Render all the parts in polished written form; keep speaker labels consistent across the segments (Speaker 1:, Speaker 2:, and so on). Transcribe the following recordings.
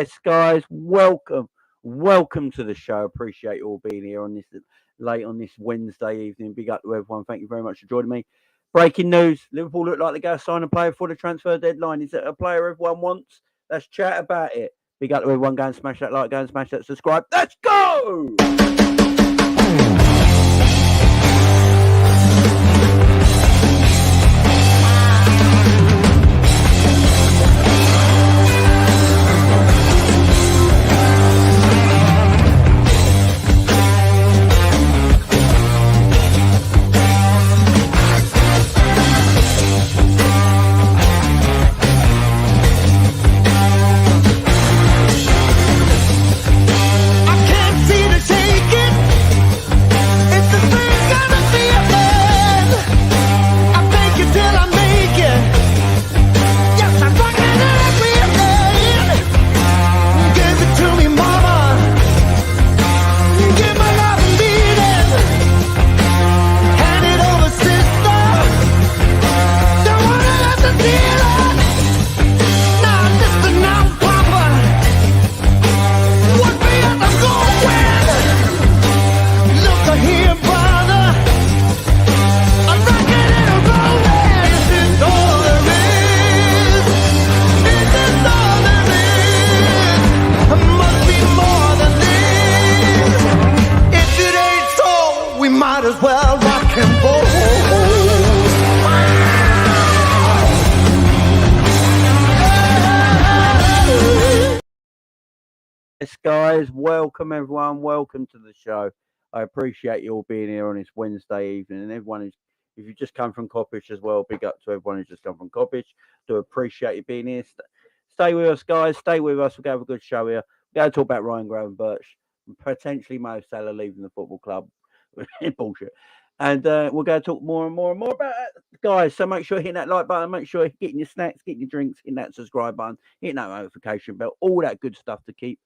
Speaker 1: Yes, guys, welcome to the show. Appreciate you all being here on this late on this Wednesday evening. Big up to everyone. Thank you very much for joining me. Breaking news: Liverpool look like they're going to sign a player for the transfer deadline. Is it a player everyone wants? Let's chat about it. Big up to everyone. Go and smash that like, go and smash that subscribe. Let's go! Yes, guys, welcome everyone. Welcome to the show. I appreciate you all being here on this Wednesday evening, and everyone who's, if you just come from Coppish as well, big up to everyone who's just come from Coppish. Do appreciate you being here. Stay with us, guys. Stay with us. We're going to have a good show here. We're going to talk about Ryan Gravenberch and potentially Mo Salah leaving the football club. Bullshit. And we're going to talk more and more about it, guys. So make sure you're hitting that like button. Make sure you're getting your snacks, getting your drinks, hitting that subscribe button, hitting that notification bell, all that good stuff to keep.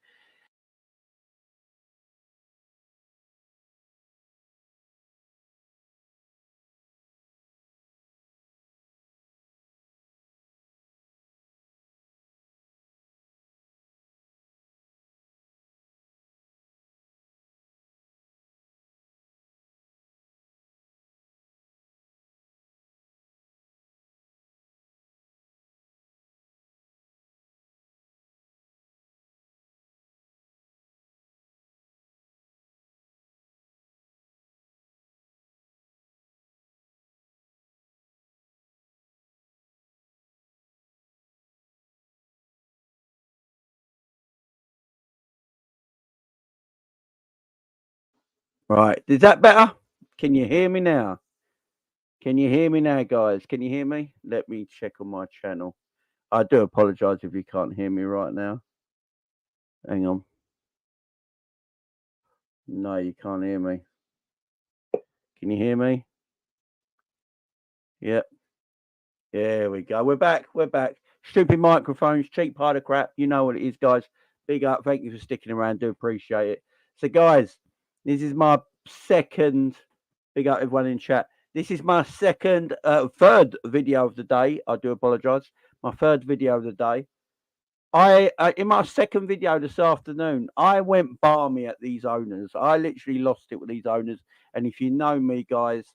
Speaker 1: Right, is that better? Can you hear me now? Can you hear me now, guys? Can you hear me? Let me check on my channel. I do apologise if you can't hear me right now. Hang on. No, you can't hear me. Can you hear me? Yep. There we go. We're back. We're back. Stupid microphones, cheap pile of crap. You know what it is, guys. Big up. Thank you for sticking around. Do appreciate it. So, guys, this is my second. Big up everyone in chat. This is my third video of the day. I do apologise. My third video of the day. In my second video this afternoon, I went balmy at these owners. I literally lost it with these owners. And if you know me, guys,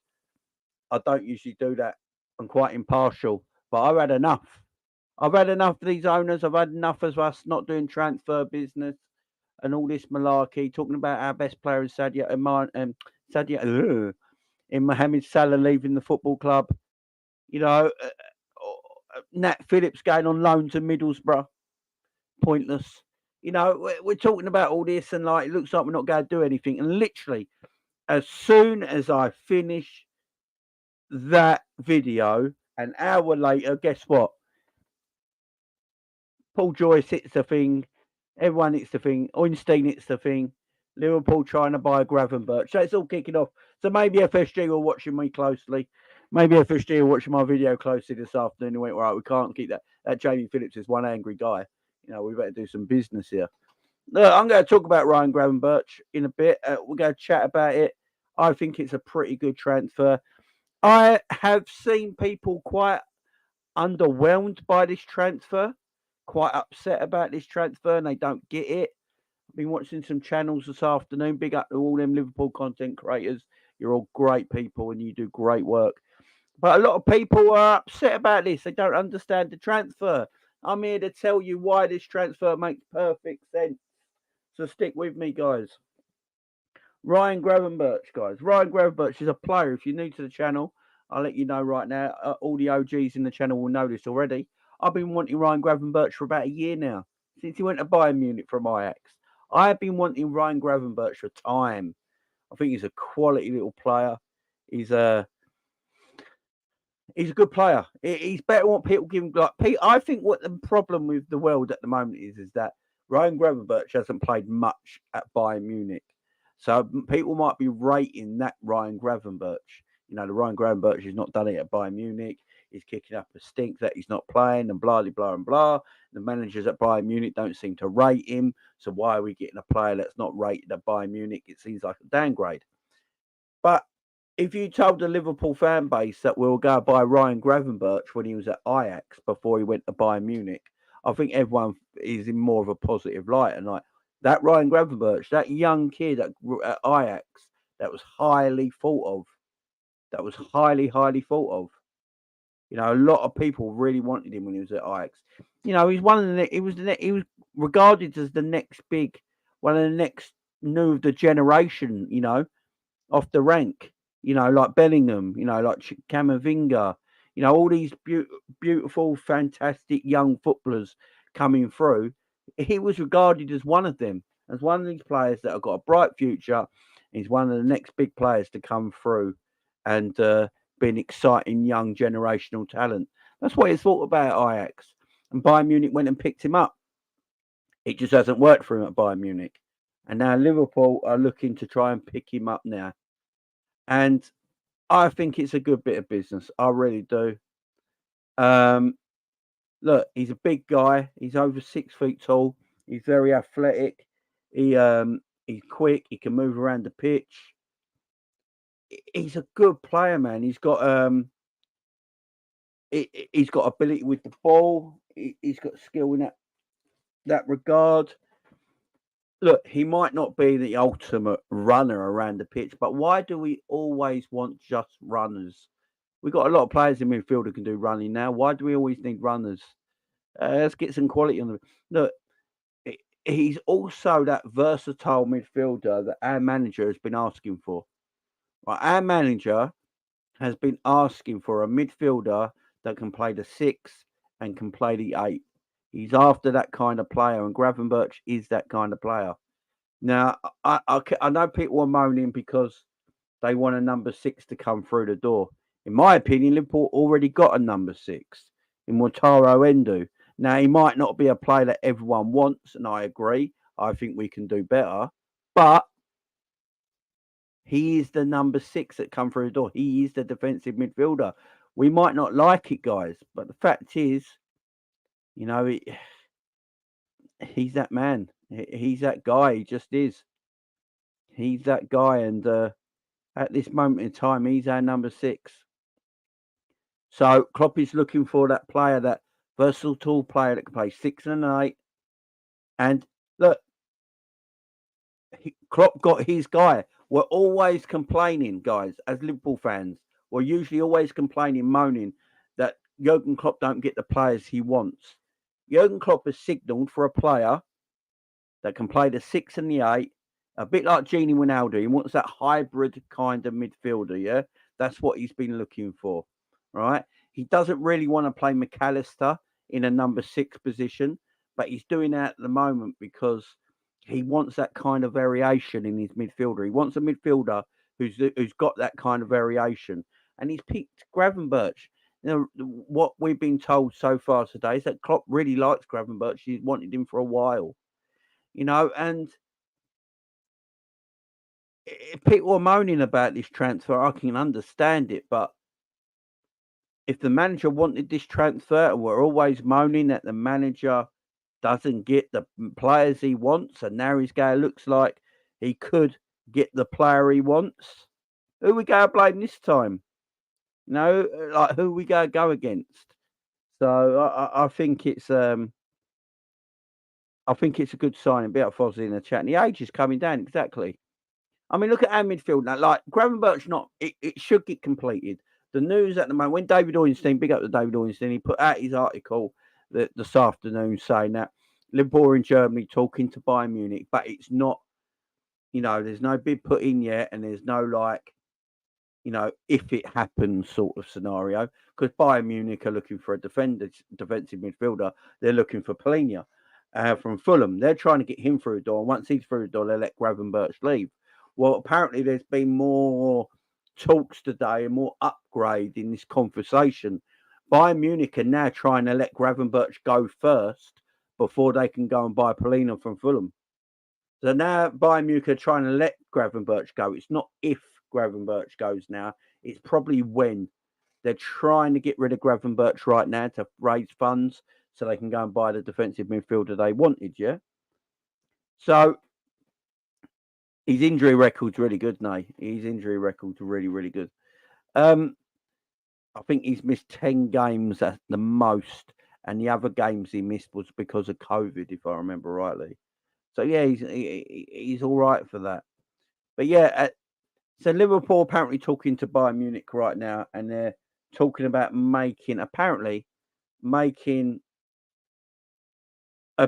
Speaker 1: I don't usually do that. I'm quite impartial, but I've had enough. I've had enough of these owners. I've had enough of us not doing transfer business and all this malarkey, talking about our best player in in Mohamed Salah leaving the football club. You know, Nat Phillips going on loan to Middlesbrough. Pointless. You know, we're talking about all this and like it looks like we're not going to do anything. And literally, as soon as I finish that video, an hour later, guess what? Paul Joyce hits the thing. Everyone hits the thing. Ornstein hits the thing. Liverpool trying to buy Gravenberch. So it's all kicking off. So maybe FSG were watching me closely. Maybe FSG were watching my video closely this afternoon and went, right, we can't keep that. That Jamie Phillips is one angry guy. You know, we better do some business here. Look, I'm going to talk about Ryan Gravenberch in a bit. We're going to chat about it. I think it's a pretty good transfer. I have seen people quite underwhelmed by this transfer. quite upset about this transfer and they don't get it. I've been watching some channels this afternoon. Big up to all them Liverpool content creators. You're all great people and you do great work. But a lot of people are upset about this. They don't understand the transfer. I'm here to tell you why this transfer makes perfect sense. So stick with me, guys. Ryan Gravenberch, guys. Ryan Gravenberch is a player. If you're new to the channel, I'll let you know right now. All the OGs in the channel will know this already. I've been wanting Ryan Gravenberch for about a year now, since he went to Bayern Munich from Ajax. I have been wanting Ryan Gravenberch for time. I think he's a quality little player. He's a good player. He's better than what people give him. Like I think what the problem with the world at the moment is that Ryan Gravenberch hasn't played much at Bayern Munich. So people might be rating that Ryan Gravenberch. You know, the Ryan Gravenberch has not done it at Bayern Munich. He's kicking up a stink that he's not playing and blah, blah, and blah. The managers at Bayern Munich don't seem to rate him. So why are we getting a player that's not rated at Bayern Munich? It seems like a downgrade. But if you told the Liverpool fan base that we'll go buy Ryan Gravenberch when he was at Ajax before he went to Bayern Munich, I think everyone is in more of a positive light. And like that Ryan Gravenberch, that young kid at Ajax, that was highly thought of. That was highly, highly thought of. You know, a lot of people really wanted him when he was at Ajax. You know, he's one of the. He was regarded as the next big, one of the next new of the generation. You know, off the rank. You know, like Bellingham. You know, like Camavinga. You know, all these beautiful, fantastic young footballers coming through. He was regarded as one of them, as one of these players that have got a bright future. He's one of the next big players to come through, and be an exciting young generational talent. That's what he thought about Ajax. And Bayern Munich went and picked him up. It just hasn't worked for him at Bayern Munich. And now Liverpool are looking to try and pick him up now. And I think it's a good bit of business. I really do. Look, he's a big guy. He's over 6 feet tall. He's very athletic. He's quick. He can move around the pitch. He's a good player, man. He's got ability with the ball. He's got skill in that regard. Look, he might not be the ultimate runner around the pitch, but why do we always want just runners? We've got a lot of players in midfield who can do running now. Why do we always need runners? Let's get some quality on them. Look, he's also that versatile midfielder that our manager has been asking for. Right, our manager has been asking for a midfielder that can play the 6 and can play the 8. He's after that kind of player, and Gravenberch is that kind of player. Now, I know people are moaning because they want a number 6 to come through the door. In my opinion, Liverpool already got a number 6 in Wataru Endo. Now, he might not be a player that everyone wants, and I agree. I think we can do better. But he is the number 6 that come through the door. He is the defensive midfielder. We might not like it, guys, but the fact is, you know, he's that man. He's that guy. He just is. He's that guy. And at this moment in time, he's our number 6. So Klopp is looking for that player, that versatile player that can play 6 and 8. And look, Klopp got his guy. We're always complaining, guys, as Liverpool fans. We're usually always complaining, moaning that Jürgen Klopp don't get the players he wants. Jürgen Klopp has signalled for a player that can play the 6 and the 8, a bit like Gini Wijnaldum. He wants that hybrid kind of midfielder, yeah? That's what he's been looking for, right? He doesn't really want to play McAllister in a number 6 position, but he's doing that at the moment because he wants that kind of variation in his midfielder. He wants a midfielder who's got that kind of variation. And he's picked Gravenberch. You know, what we've been told so far today is that Klopp really likes Gravenberch. He's wanted him for a while. You know, and if people are moaning about this transfer, I can understand it. But if the manager wanted this transfer, and we're always moaning that the manager doesn't get the players he wants, and now his guy looks like he could get the player he wants, who we go blame this time? You know, like who we go against? So I think it's I think it's a good sign. A bit of Fozzie in the chat. And the age is coming down, exactly. I mean, look at our midfield now. Like, Gravenberch, it should get completed. The news at the moment, when David Ornstein, big up to David Ornstein, he put out his article this afternoon saying that Liverpool are in Germany talking to Bayern Munich, but it's not, there's no bid put in yet, and there's no, like, if it happens sort of scenario, because Bayern Munich are looking for a defensive midfielder. They're looking for Polina from Fulham. They're trying to get him through the door. And once he's through the door, they'll let Gravenberch leave. Well, apparently there's been more talks today and more upgrade in this conversation. Bayern Munich are now trying to let Gravenberch go first before they can go and buy Polina from Fulham. So now Bayern Munich are trying to let Gravenberch go. It's not if Gravenberch goes now. It's probably when. They're trying to get rid of Gravenberch right now to raise funds so they can go and buy the defensive midfielder they wanted, yeah? So his injury record's really good, Nay. His injury record's really, really good. I think he's missed 10 games at the most, and the other games he missed was because of COVID, if I remember rightly. So, yeah, he's all right for that. But, yeah, so Liverpool apparently talking to Bayern Munich right now, and they're talking about making a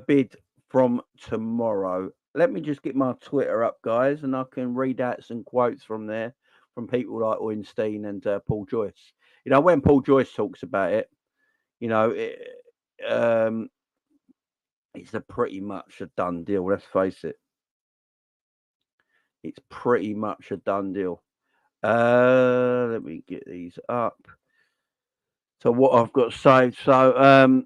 Speaker 1: bid from tomorrow. Let me just get my Twitter up, guys, and I can read out some quotes from there from people like Ornstein and Paul Joyce. When Paul Joyce talks about it, it's a pretty much a done deal. Let's face it. It's pretty much a done deal. Let me get these up. So what I've got saved. So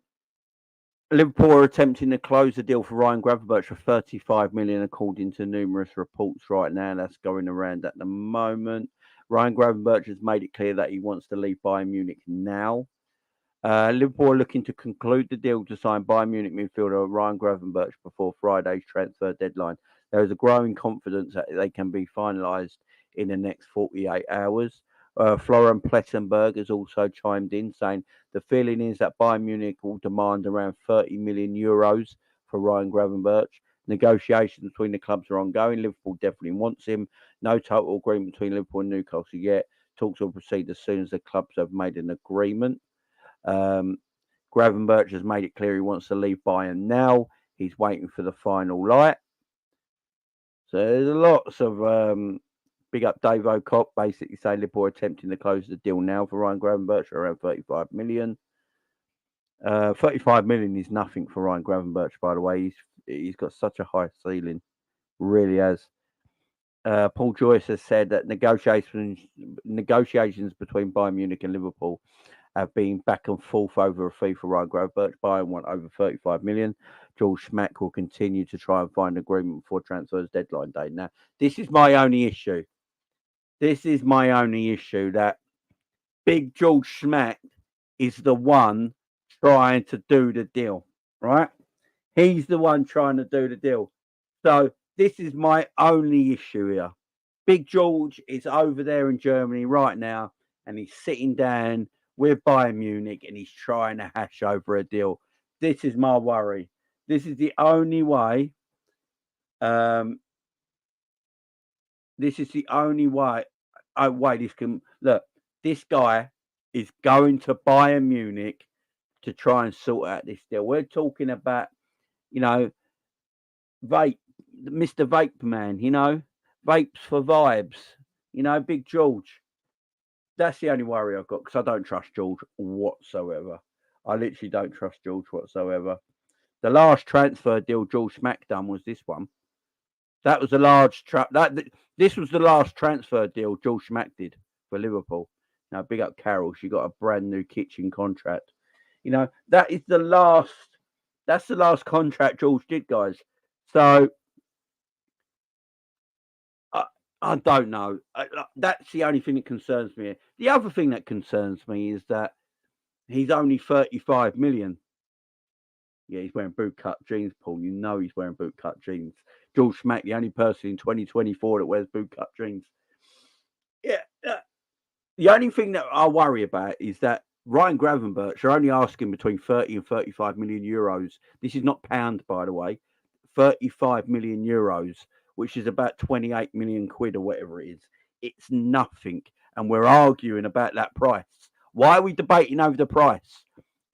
Speaker 1: Liverpool are attempting to close the deal for Ryan Gravenberch for 35 million, according to numerous reports right now. That's going around at the moment. Ryan Gravenberch has made it clear that he wants to leave Bayern Munich now. Liverpool are looking to conclude the deal to sign Bayern Munich midfielder Ryan Gravenberch before Friday's transfer deadline. There is a growing confidence that they can be finalised in the next 48 hours. Florian Plettenberg has also chimed in, saying the feeling is that Bayern Munich will demand around 30 million euros for Ryan Gravenberch. Negotiations between the clubs are ongoing. Liverpool definitely wants him. No total agreement between Liverpool and Newcastle yet. Talks will proceed as soon as the clubs have made an agreement. Gravenberch has made it clear he wants to leave Bayern now. He's waiting for the final light. So there's lots of big up Dave O'Cock, basically saying Liverpool are attempting to close the deal now for Ryan Gravenberch around 35 million. 35 million is nothing for Ryan Gravenberch, by the way. He's got such a high ceiling, really has. Paul Joyce has said that negotiations between Bayern Munich and Liverpool have been back and forth over a fee for Ryan Gravenberch. Bayern want over 35 million. George Schmack will continue to try and find agreement before transfers deadline day. Now, this is my only issue. That big George Schmack is the one trying to do the deal, right? He's the one trying to do the deal. So this is my only issue here. Big George is over there in Germany right now, and he's sitting down with Bayern Munich, and he's trying to hash over a deal. This is my worry. This is the only way. This is the only way this can look. This guy is going to Bayern Munich to try and sort out this deal. We're talking about, Vape, Mr. Vape Man, vapes for vibes, Big George. That's the only worry I've got, because I don't trust George whatsoever. I literally don't trust George whatsoever. The last transfer deal George Schmack done was this one. That was the large this was the last transfer deal George Schmack did for Liverpool. Now, big up Carol. She got a brand new kitchen contract. That is the last. That's the last contract George did, guys. So I don't know. That's the only thing that concerns me. The other thing that concerns me is that he's only 35 million. Yeah, he's wearing bootcut jeans, Paul. He's wearing bootcut jeans. George Schmack, the only person in 2024 that wears bootcut jeans. Yeah. The only thing that I worry about is that Ryan Gravenberch are only asking between 30 and 35 million euros. This is not pound, by the way. €35 million, which is about 28 million quid or whatever it is. It's nothing. And we're arguing about that price. Why are we debating over the price?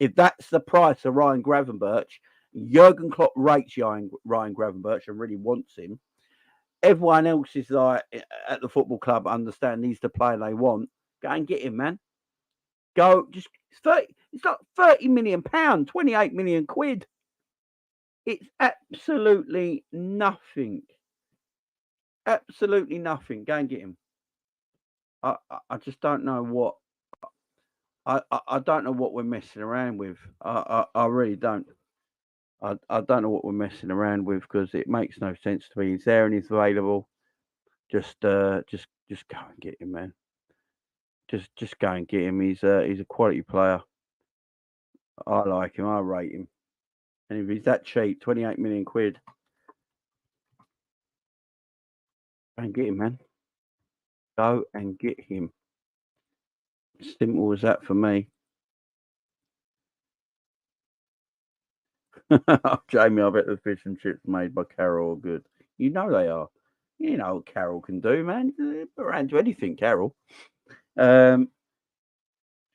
Speaker 1: If that's the price of Ryan Gravenberch, Jürgen Klopp rates Ryan Gravenberch and really wants him. Everyone else is like at the football club, understand he's the player they want. Go and get him, man. Go, just 30. It's like £30 million, 28 million quid. It's absolutely nothing. Absolutely nothing. Go and get him. I just don't know what. I don't know what we're messing around with. I really don't. I don't know what we're messing around with because it makes no sense to me. He's there and he's available. Just go and get him, man. Just go and get him. He's a quality player. I like him. I rate him. And if he's that cheap, 28 million quid, go and get him, man. Go and get him. Simple as that for me. Jamie, I bet the fish and chips made by Carol are good. You know they are. You know what Carol can do, man. Around to anything, Carol.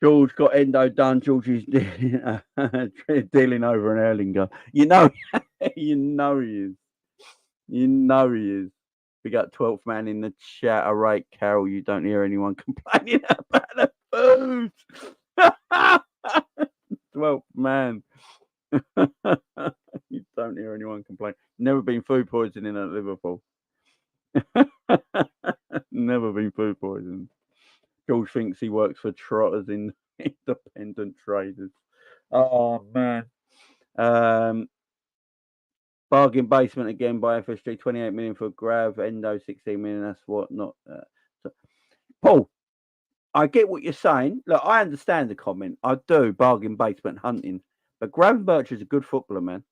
Speaker 1: George got endo done. George is dealing over an Erlinger. You know he is. You know he is. We got 12th man in the chat. I rate Carol. You don't hear anyone complaining about the food. 12th man. You don't hear anyone complain. Never been food poisoning at Liverpool. Never been food poisoning. George thinks he works for Trotters in independent traders. Oh man. Bargain basement again by FSG, 28 million for Grav, Endo 16 million. That's what not. Paul, I get what you're saying. Look, I understand the comment. I do. Bargain basement hunting, but Gravenberch is a good footballer, man.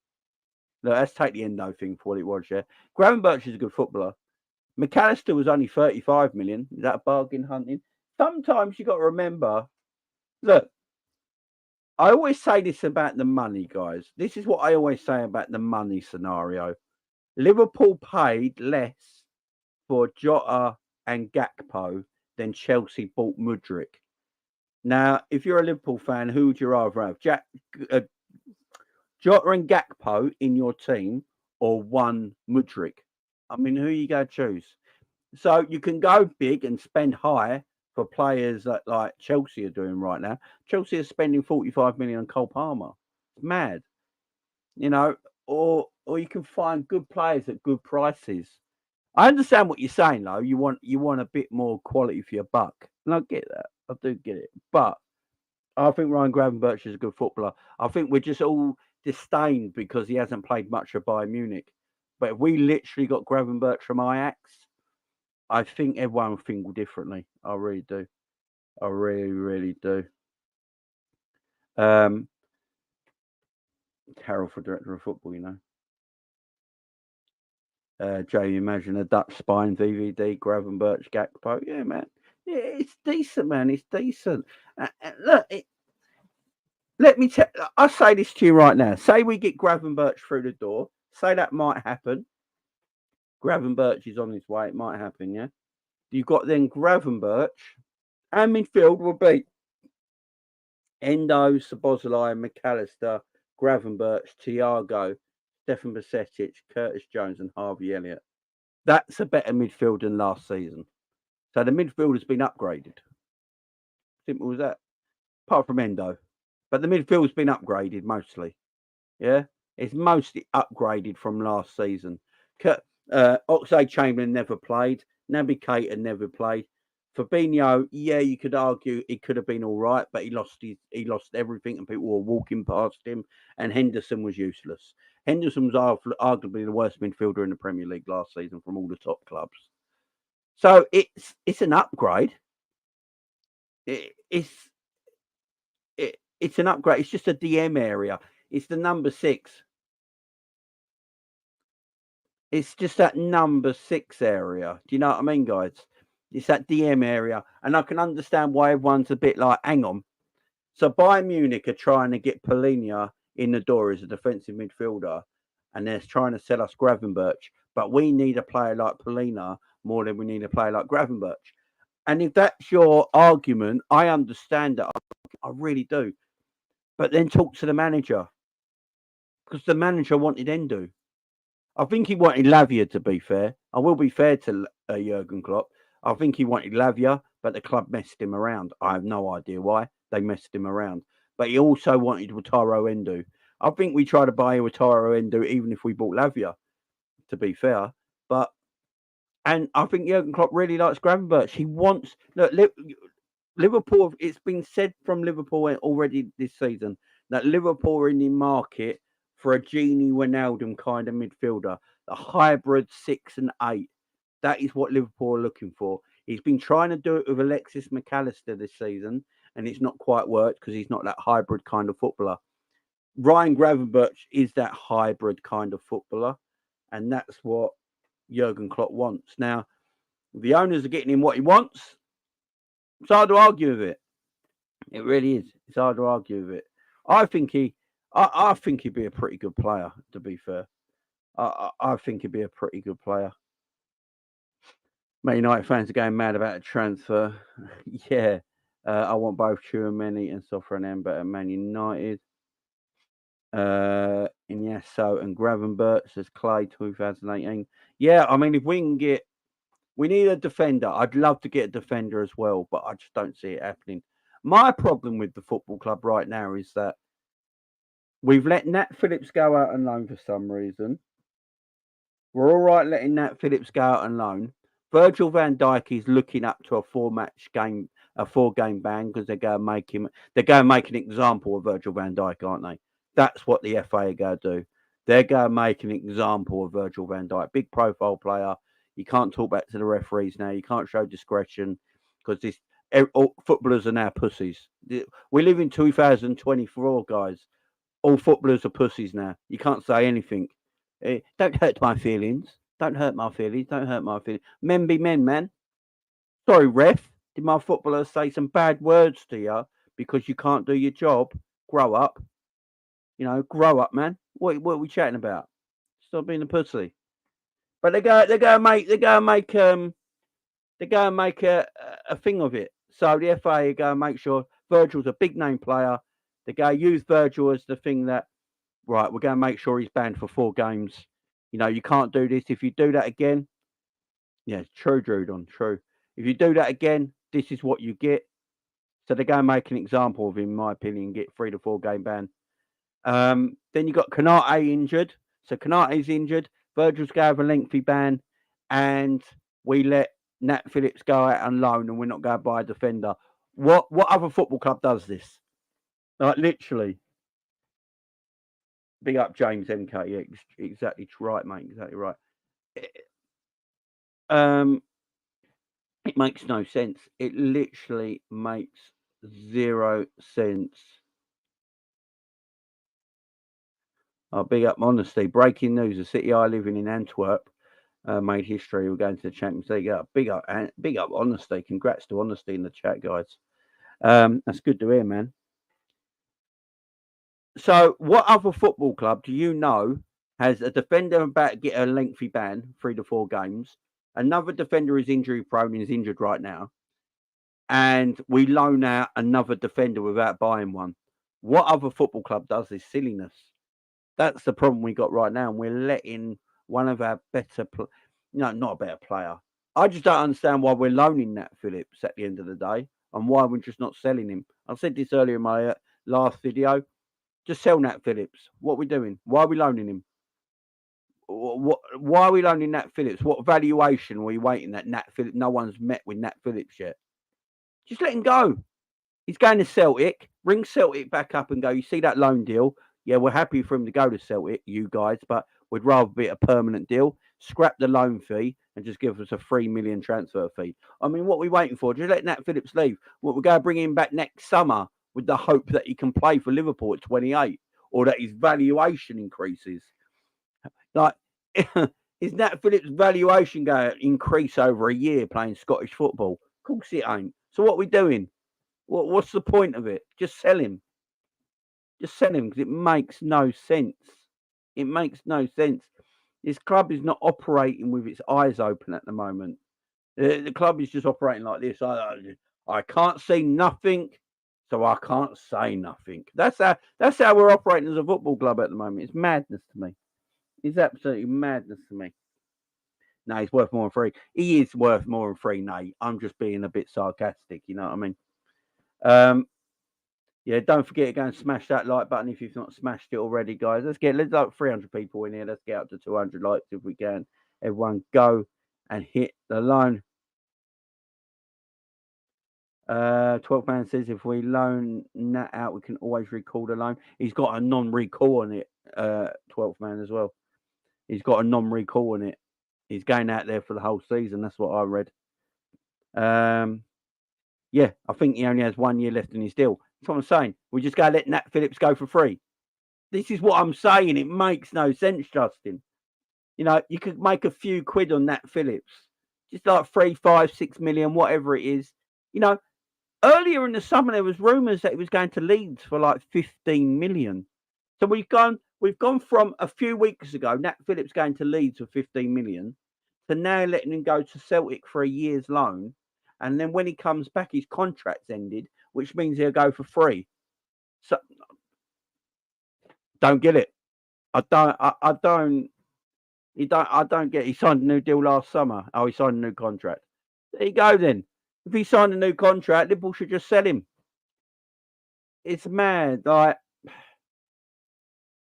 Speaker 1: Look, let's take the Endo thing for what it was. Yeah, Gravenberch is a good footballer. McAllister was only 35 million. Is that bargain hunting? Sometimes you got to remember. Look, I always say this about the money, guys. This is what I always say about the money scenario. Liverpool paid less for Jota and Gakpo than Chelsea bought Mudryk. Now, if you're a Liverpool fan, who would you rather have? Jota and Gakpo in your team or one Mudryk? I mean, who are you going to choose? So you can go big and spend high for players that like Chelsea are doing right now. Chelsea are spending 45 million on Cole Palmer. It's mad. You know, or you can find good players at good prices. I understand what you're saying, though. You want a bit more quality for your buck. And I get that. I do get it. But I think Ryan Gravenberch is a good footballer. I think we're just all disdained because he hasn't played much for Bayern Munich. But if we literally got Gravenberch from Ajax, I think everyone will think differently. I really do. I really, really do. Carol for director of football, you know. Jay, imagine a Dutch spine DVD, Gravenberch, Gakpo. Yeah, man. Yeah, it's decent, man. It's decent. Look, let me tell. I'll say this to you right now. Say we get Gravenberch through the door. Say that might happen. Gravenberch is on his way. It might happen, yeah. You've got then Gravenberch, and midfield will be Endo, Szoboszlai, McAllister, Gravenberch, Thiago, Stefan Bajcetic, Curtis Jones, and Harvey Elliott. That's a better midfield than last season. So the midfield has been upgraded. Simple as that. Apart from Endo. But the midfield's been upgraded mostly. Yeah? It's mostly upgraded from last season. Oxlade-Chamberlain never played. Naby Keita never played. Fabinho, yeah, you could argue it could have been all right, but he lost everything, and people were walking past him. And Henderson was useless. Henderson was arguably the worst midfielder in the Premier League last season from all the top clubs. So it's an upgrade. It's an upgrade. It's just a DM area. It's the number 6. It's just that number 6 area. Do you know what I mean, guys? It's that DM area. And I can understand why everyone's a bit like, hang on. So Bayern Munich are trying to get Polina in the door as a defensive midfielder. and they're trying to sell us Gravenberch, but we need a player like Polina more than we need a player like Gravenberch. And if that's your argument, I understand that. I really do. But then talk to the manager, because the manager wanted Endo. I think he wanted Lavia, to be fair. I will be fair to Jürgen Klopp. I think he wanted Lavia, but the club messed him around. I have no idea why. They messed him around. But he also wanted Wataru Endo. I think we tried to buy Wataru Endo even if we bought Lavia, to be fair. And I think Jürgen Klopp really likes Gravenberch. He wants... Look, Liverpool, it's been said from Liverpool already this season that Liverpool are in the market for a Gini Wijnaldum kind of midfielder, a hybrid 6 and 8. That is what Liverpool are looking for. He's been trying to do it with Alexis McAllister this season, and it's not quite worked because he's not that hybrid kind of footballer. Ryan Gravenberch is that hybrid kind of footballer, and that's what Jürgen Klopp wants. Now, the owners are getting him what he wants. It's hard to argue with it. It really is. It's hard to argue with it. I think he'd be a pretty good player, to be fair. I think he'd be a pretty good player. Man United fans are going mad about a transfer. Yeah. I want both Chouameni and Sofranen, but at Man United. Iniesta and Gravenberch, says Clay 2018. Yeah, I mean, if we can get... We need a defender. I'd love to get a defender as well, but I just don't see it happening. My problem with the football club right now is that we've let Nat Phillips go out on loan for some reason. We're all right letting Nat Phillips go out on loan. Virgil van Dijk is looking up to a 4-game ban because they're going to make an example of Virgil van Dijk, aren't they? That's what the FA are going to do. They're going to make an example of Virgil van Dijk, big profile player. You can't talk back to the referees now. You can't show discretion because footballers are now pussies. We live in 2024, guys. All footballers are pussies now. You can't say anything. Don't hurt my feelings. Don't hurt my feelings. Don't hurt my feelings. Men be men, man. Sorry, ref. Did my footballer say some bad words to you because you can't do your job? Grow up. Grow up, man. What are we chatting about? Stop being a pussy. But they're going to make a thing of it. So the FA are going to make sure Virgil's a big name player. They're going to use Virgil as the thing that, right, we're going to make sure he's banned for 4 games. You can't do this. If you do that again, yeah, true, Drudon, true. If you do that again, this is what you get. So they're going to make an example of him, in my opinion, get 3 to 4 game ban. Then you got Kanate injured. So Kanate's injured. Virgil's going to have a lengthy ban, and we let Nat Phillips go out on loan, and we're not going to buy a defender. What other football club does this? Like, literally. Big up James MK. Yeah, exactly right, mate. Exactly right. It makes no sense. It literally makes 0 sense. Big up Honesty. Breaking news: the city I live in Antwerp made history. We're going to the Champions League. Big up Honesty. Congrats to Honesty in the chat, guys. That's good to hear, man. So, what other football club do you know has a defender about to get a lengthy ban, 3 to 4 games? Another defender is injury prone and is injured right now, and we loan out another defender without buying one. What other football club does this silliness? That's the problem we got right now, and we're letting one of our better... not a better player. I just don't understand why we're loaning Nat Phillips at the end of the day, and why we're just not selling him. I said this earlier in my last video. Just sell Nat Phillips. What are we doing? Why are we loaning him? Why are we loaning Nat Phillips? What valuation are we waiting that Nat Phillips? No one's met with Nat Phillips yet. Just let him go. He's going to Celtic. Ring Celtic back up and go, you see that loan deal? Yeah, we're happy for him to go to Celtic, you guys, but we'd rather be a permanent deal. Scrap the loan fee and just give us a 3 million transfer fee. I mean, what are we waiting for? Just let Nat Phillips leave. We're going to bring him back next summer with the hope that he can play for Liverpool at 28 or that his valuation increases. Like, is Nat Phillips' valuation going to increase over a year playing Scottish football? Of course it ain't. So what are we doing? What's the point of it? Just sell him. Just sell him because it makes no sense. It makes no sense. This club is not operating with its eyes open at the moment. The club is just operating like this. I can't see nothing, so I can't say nothing. That's how we're operating as a football club at the moment. It's madness to me. It's absolutely madness to me. No, he's worth more than 3. He is worth more than 3, Nate. I'm just being a bit sarcastic, you know what I mean? Yeah, don't forget to go and smash that like button if you've not smashed it already, guys. Let's like 300 people in here. Let's get up to 200 likes if we can. Everyone go and hit the line. 12 man says if we loan Nat out, we can always recall the loan. He's got a non-recall on it, 12 man as well. He's got a non-recall on it. He's going out there for the whole season. That's what I read. Yeah, I think he only has 1 year left in his deal. That's what I'm saying. We just go let Nat Phillips go for free. This is what I'm saying. It makes no sense, Justin. You know, you could make a few quid on Nat Phillips. Just like 3, 5, 6 million, whatever it is. You know, earlier in the summer, there was rumours that he was going to Leeds for like 15 million. So we've gone from a few weeks ago, Nat Phillips going to Leeds for 15 million, to now letting him go to Celtic for a year's loan. And then when he comes back, his contract's ended, which means he'll go for free. So don't get it. I don't get it. He signed a new deal last summer. Oh, he signed a new contract. There you go then. If he signed a new contract, Liverpool should just sell him. It's mad. Like,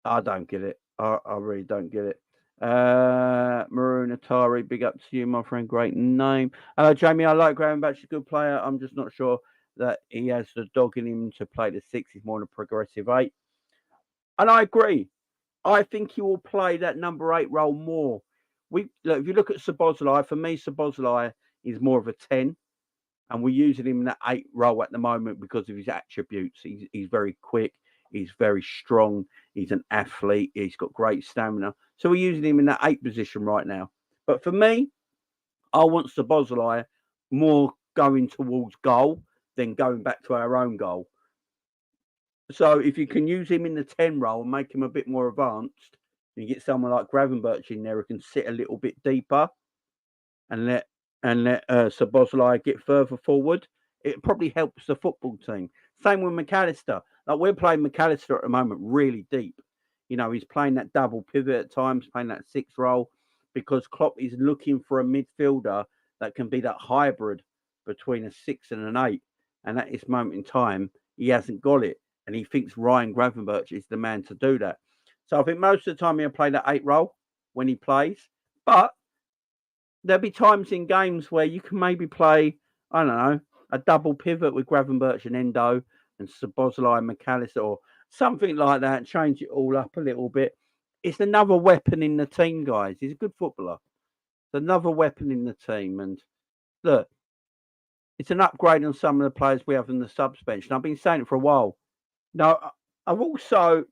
Speaker 1: I don't get it. I really don't get it. Maroon Atari, big up to you, my friend. Great name. Jamie, I like Gravenberch. He's a good player. I'm just not sure that he has the dog in him to play the 6. He's more than a progressive 8. And I agree. I think he will play that number 8 role more. If you look at Szoboszlai, for me, Szoboszlai is more of a 10. And we're using him in that 8 role at the moment because of his attributes. He's very quick. He's very strong. He's an athlete. He's got great stamina. So we're using him in that 8 position right now. But for me, I want Szoboszlai more going towards goal than going back to our own goal. So if you can use him in the 10 role and make him a bit more advanced, you get someone like Gravenberch in there who can sit a little bit deeper and let Szoboszlai get further forward, it probably helps the football team. Same with McAllister. Like, we're playing McAllister at the moment really deep. You know, he's playing that double pivot at times, playing that 6 role, because Klopp is looking for a midfielder that can be that hybrid between a 6 and an 8. And at this moment in time, he hasn't got it. And he thinks Ryan Gravenberch is the man to do that. So I think most of the time he'll play that 8 role when he plays. But there'll be times in games where you can maybe play, I don't know, a double pivot with Gravenberch and Endo and Szoboszlai and McAllister or something like that, and change it all up a little bit. It's another weapon in the team, guys. He's a good footballer. It's another weapon in the team. And look, it's an upgrade on some of the players we have in the subs bench. And I've been saying it for a while. Now, I've also...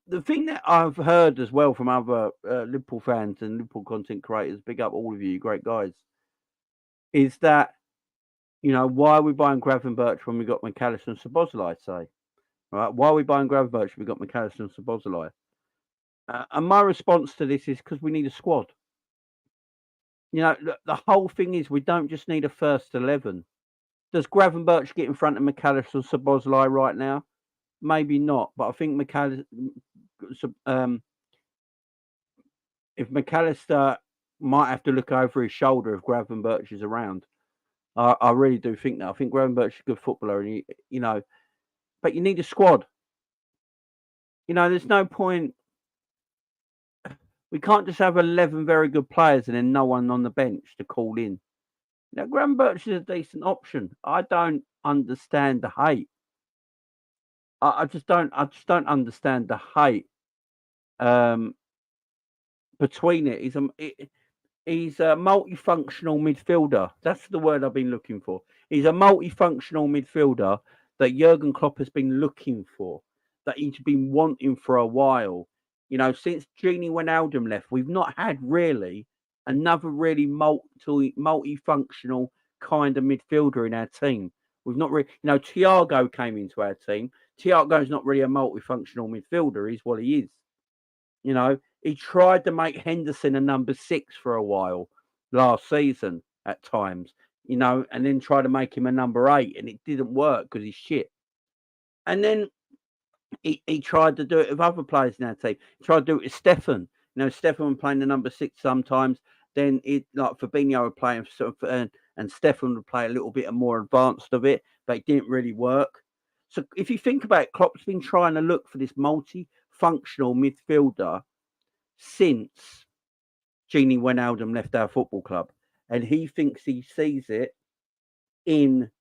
Speaker 1: the thing that I've heard as well from other Liverpool fans and Liverpool content creators, big up all of you, great guys, is that, you know, why are we buying Gravenberch when we got McAllister and Szoboszlai, say? Right? Why are we buying Gravenberch when we got McAllister and Szoboszlai? And my response to this is because we need a squad. You know, the whole thing is we don't just need a first 11. Does Gravenberch get in front of McAllister and Szoboszlai right now? Maybe not, but I think if McAllister might have to look over his shoulder if Gravenberch is around. I really do think that. I think Gravenberch is a good footballer, and you know, but you need a squad. You know, there's no point. We can't just have 11 very good players and then no one on the bench to call in. Now, Gravenberch is a decent option. I don't understand the hate. I just don't understand the hate between it. He's a multifunctional midfielder. That's the word I've been looking for. He's a multifunctional midfielder that Jürgen Klopp has been looking for, that he's been wanting for a while. You know, since Gini Wijnaldum left, we've not had really another really multifunctional kind of midfielder in our team. We've not really, you know, Thiago came into our team. Thiago's not really a multifunctional midfielder. He's what he is. You know, he tried to make Henderson a number 6 for a while last season at times, you know, and then try to make him a number 8, and it didn't work because he's shit. And then he tried to do it with other players in our team. He tried to do it with Stefan. You know, Stefan was playing the number 6 sometimes. Then it like Fabinho would play and Stefan would play a little bit more advanced of it, but it didn't really work. So if you think about it, Klopp's been trying to look for this multi-functional midfielder since Gini Wijnaldum left our football club, and he thinks he sees it in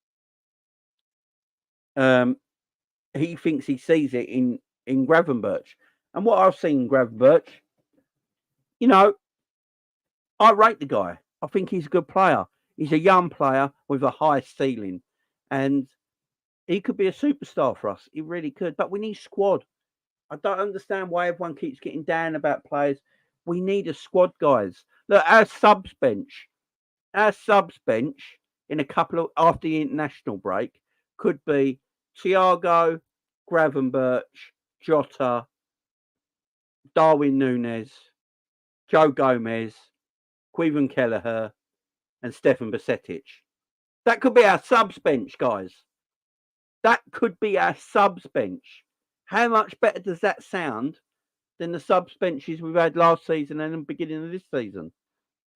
Speaker 1: Gravenberch. And what I've seen in Gravenberch, you know, I rate the guy. I think he's a good player. He's a young player with a high ceiling, and he could be a superstar for us. He really could. But we need squad. I don't understand why everyone keeps getting down about players. We need a squad, guys. Look, our subs bench in a couple of after the international break could be Thiago, Gravenberch, Jota, Darwin Núñez, Joe Gomez, Queven Kelleher, and Stefan Bajcetic. That could be our subs bench, guys. That could be our subs bench. How much better does that sound than the subs benches we've had last season and the beginning of this season?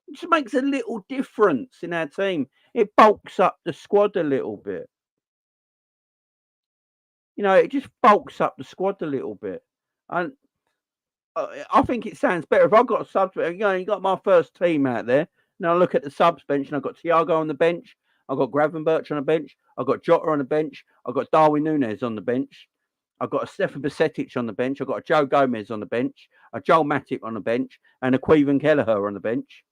Speaker 1: It just makes a little difference in our team. It bulks up the squad a little bit. You know, it just bulks up the squad a little bit. And I think it sounds better. If I've got a subs, you know, you got my first team out there. Now I look at the subs bench and I've got Thiago on the bench. I've got Gravenberch on the bench. I've got Jota on the bench. I've got Darwin Núñez on the bench. I've got a Stefan Bajcetic on the bench. I've got a Joe Gomez on the bench. A Joel Matip on the bench. And a Queven Kelleher on the bench.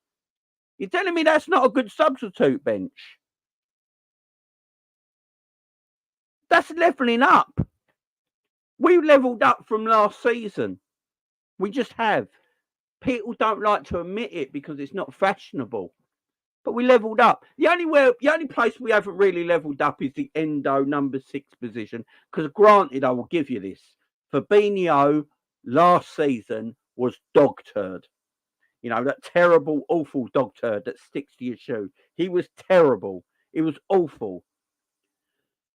Speaker 1: You're telling me that's not a good substitute bench? That's levelling up. We levelled up from last season. We just have. People don't like to admit it because it's not fashionable. But we levelled up. The only place we haven't really levelled up is the Endo number 6 position. Because granted, I will give you this. Fabinho last season was dog turd. You know, that terrible, awful dog turd that sticks to your shoe. He was terrible. It was awful.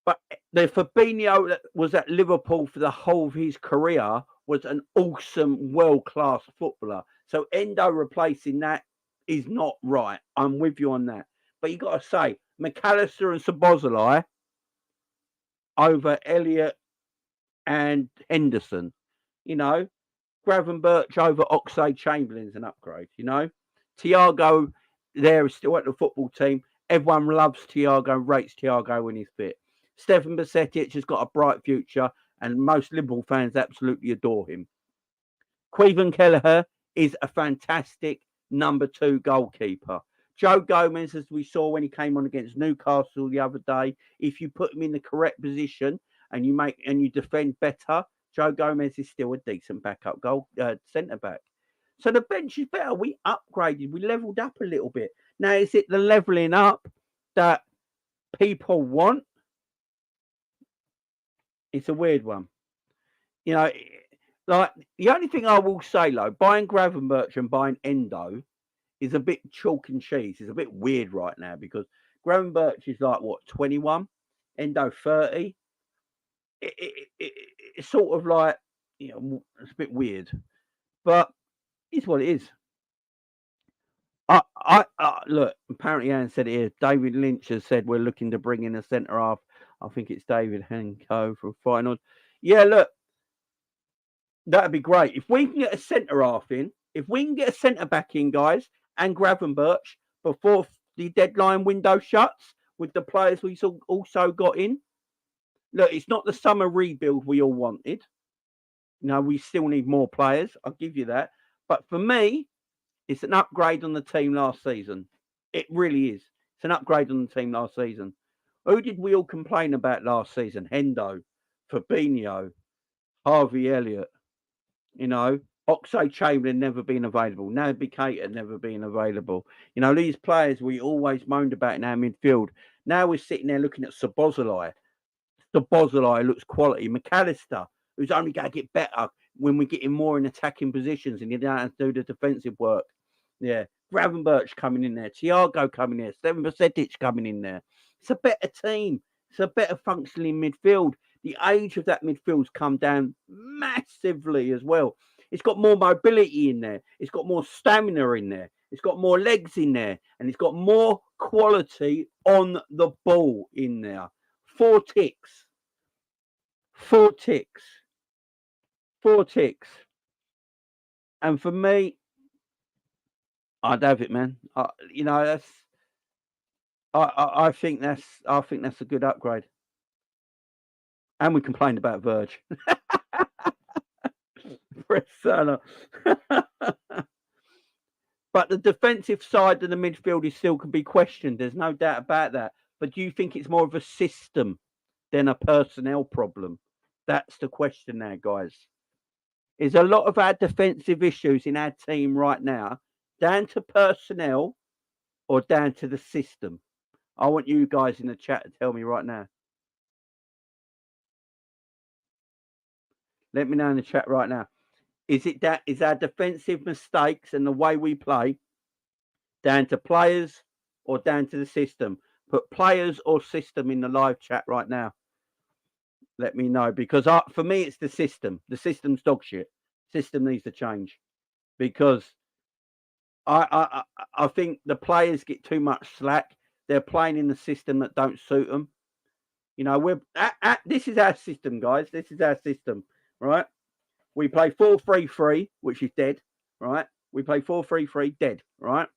Speaker 1: But the Fabinho that was at Liverpool for the whole of his career was an awesome, world-class footballer. So Endo replacing that is not right. I'm with you on that. But you got to say, McAllister and Szoboszlai over Elliott and Henderson. You know, Gravenberch over Oxlade-Chamberlain's an upgrade. You know, Thiago there is still at the football team. Everyone loves Thiago, rates Thiago when he's fit. Stefan Bajcetic has got a bright future, and most Liverpool fans absolutely adore him. Queven Kelleher is a fantastic number 2 goalkeeper. Joe Gomez, as we saw when he came on against Newcastle the other day, if you put him in the correct position and you defend better, Joe Gomez is still a decent backup centre back. So the bench is better. We upgraded. We levelled up a little bit. Now, is it the levelling up that people want? It's a weird one. You know, like the only thing I will say, though, buying Gravenberch and buying Endo is a bit chalk and cheese. It's a bit weird right now because Gravenberch is like, what, 21? Endo 30? It's sort of like, you know, it's a bit weird. But it's what it is. Look, apparently Anne said it here. David Lynch has said we're looking to bring in a centre half. I think it's David Henko from final. Yeah, look, that'd be great. If we can get a centre half in, if we can get a centre back in, guys, and Gravenberch before the deadline window shuts with the players we also got in. Look, it's not the summer rebuild we all wanted. No, we still need more players. I'll give you that. But for me, it's an upgrade on the team last season. It really is. It's an upgrade on the team last season. Who did we all complain about last season? Hendo, Fabinho, Harvey Elliott, you know, Oxlade-Chamberlain never been available. Naby Keita never been available. You know, these players we always moaned about in our midfield. Now we're sitting there looking at Szoboszlai. Szoboszlai looks quality. McAllister, who's only going to get better when we get him more in attacking positions and you don't have to do the defensive work. Yeah. Gravenberch coming in there. Thiago coming in there. Steven Bajcetic coming in there. It's a better team. It's a better functioning midfield. The age of that midfield's come down massively as well. It's got more mobility in there. It's got more stamina in there. It's got more legs in there. And it's got more quality on the ball in there. 4 ticks. 4 ticks. 4 ticks. And for me, I'd have it, man. You know, that's. I think that's a good upgrade. And we complained about Verge. Persona. But the defensive side of the midfield is still can be questioned. There's no doubt about that. But do you think it's more of a system than a personnel problem? That's the question now, guys. Is a lot of our defensive issues in our team right now down to personnel or down to the system? I want you guys in the chat to tell me right now. Let me know in the chat right now. Is our defensive mistakes and the way we play down to players or down to the system? Put players or system in the live chat right now. Let me know, because for me it's the system. The system's dog shit. System needs to change, because I think the players get too much slack. They're playing in the system that don't suit them. You know, this is our system, guys. This is our system, right? We play 4-3-3, which is dead, right? We play 4-3-3, dead, right?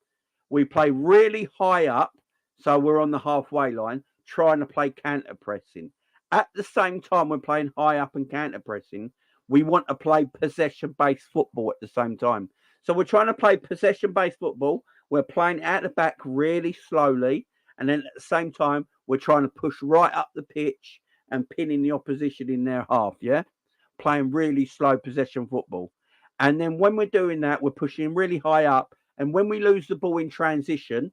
Speaker 1: We play really high up, so we're on the halfway line, trying to play counter pressing. At the same time, we're playing high up and counter pressing. We want to play possession-based football at the same time. So we're trying to play possession-based football. We're playing out the back really slowly. And then at the same time, we're trying to push right up the pitch and pinning the opposition in their half, yeah? Playing really slow possession football. And then when we're doing that, we're pushing really high up. And when we lose the ball in transition,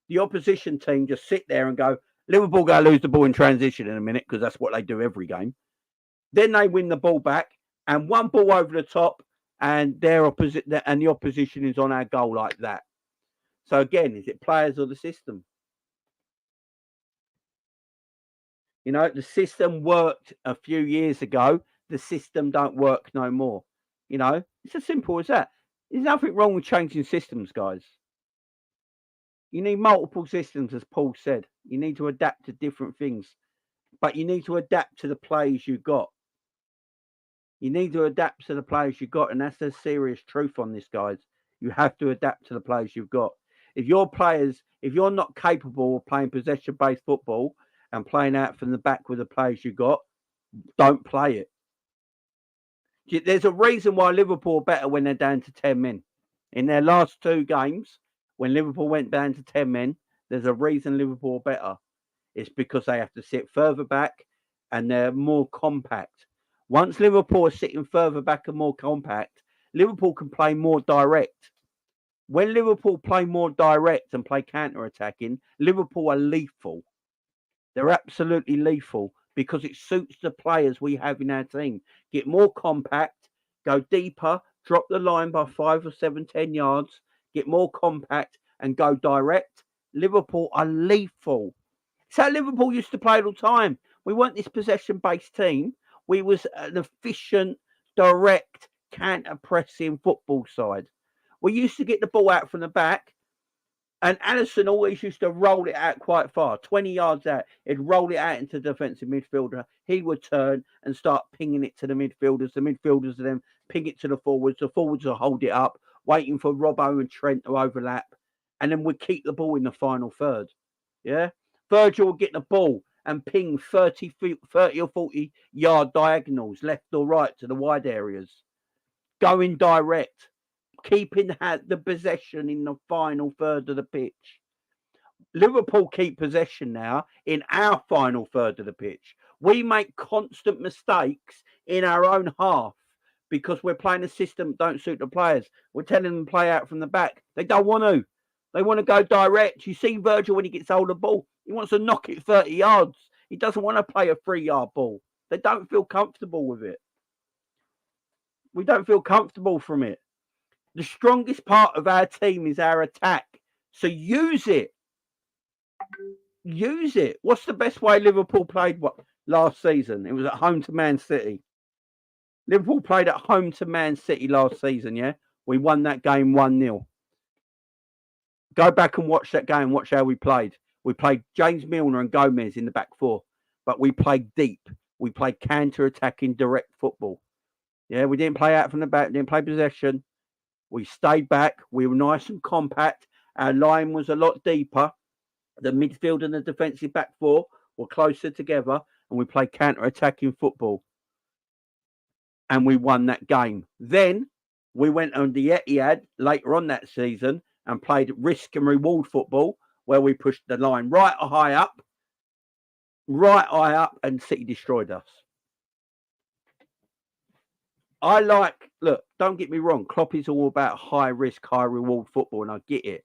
Speaker 1: the opposition team just sit there and go, Liverpool going to lose the ball in transition in a minute, because that's what they do every game. Then they win the ball back, and one ball over the top, and the opposition is on our goal like that. So again, is it players or the system? You know, the system worked a few years ago. The system don't work no more. You know, it's as simple as that. There's nothing wrong with changing systems, guys. You need multiple systems, as Paul said. You need to adapt to different things. But you need to adapt to the players you've got. You need to adapt to the players you've got. And that's the serious truth on this, guys. You have to adapt to the players you've got. If you're not capable of playing possession-based football and playing out from the back with the players you've got, don't play it. There's a reason why Liverpool are better when they're down to 10 men. In their last 2 games, when Liverpool went down to 10 men, there's a reason Liverpool are better. It's because they have to sit further back and they're more compact. Once Liverpool are sitting further back and more compact, Liverpool can play more direct. When Liverpool play more direct and play counter-attacking, Liverpool are lethal. They're absolutely lethal because it suits the players we have in our team. Get more compact, go deeper, drop the line by 5 or 7, 10 yards, get more compact and go direct. Liverpool are lethal. It's how Liverpool used to play all the time. We weren't this possession-based team. We was an efficient, direct, counter-pressing football side. We used to get the ball out from the back, and Alisson always used to roll it out quite far, 20 yards out. He'd roll it out into the defensive midfielder. He would turn and start pinging it to the midfielders. The midfielders would then ping it to the forwards. The forwards will hold it up, waiting for Robbo and Trent to overlap, and then we'd keep the ball in the final third. Yeah? Virgil would get the ball and ping 30 or 40 yard diagonals, left or right, to the wide areas. Going direct. Keeping the possession in the final third of the pitch. Liverpool keep possession now in our final third of the pitch. We make constant mistakes in our own half because we're playing a system that don't suit the players. We're telling them to play out from the back. They don't want to. They want to go direct. You see Virgil when he gets hold of the ball. He wants to knock it 30 yards. He doesn't want to play a 3-yard ball. They don't feel comfortable with it. We don't feel comfortable from it. The strongest part of our team is our attack. So use it. Use it. What's the best way Liverpool played last season? It was at home to Man City. Liverpool played at home to Man City last season, yeah? We won that game 1-0. Go back and watch that game. Watch how we played. We played James Milner and Gomez in the back four, but we played deep. We played counter-attacking direct football. Yeah, we didn't play out from the back, didn't play possession. We stayed back. We were nice and compact. Our line was a lot deeper. The midfield and the defensive back four were closer together, and we played counter-attacking football. And we won that game. Then we went on the Etihad later on that season and played risk and reward football, where we pushed the line right high up, and City destroyed us. Look, don't get me wrong, Klopp is all about high risk, high reward football, and I get it.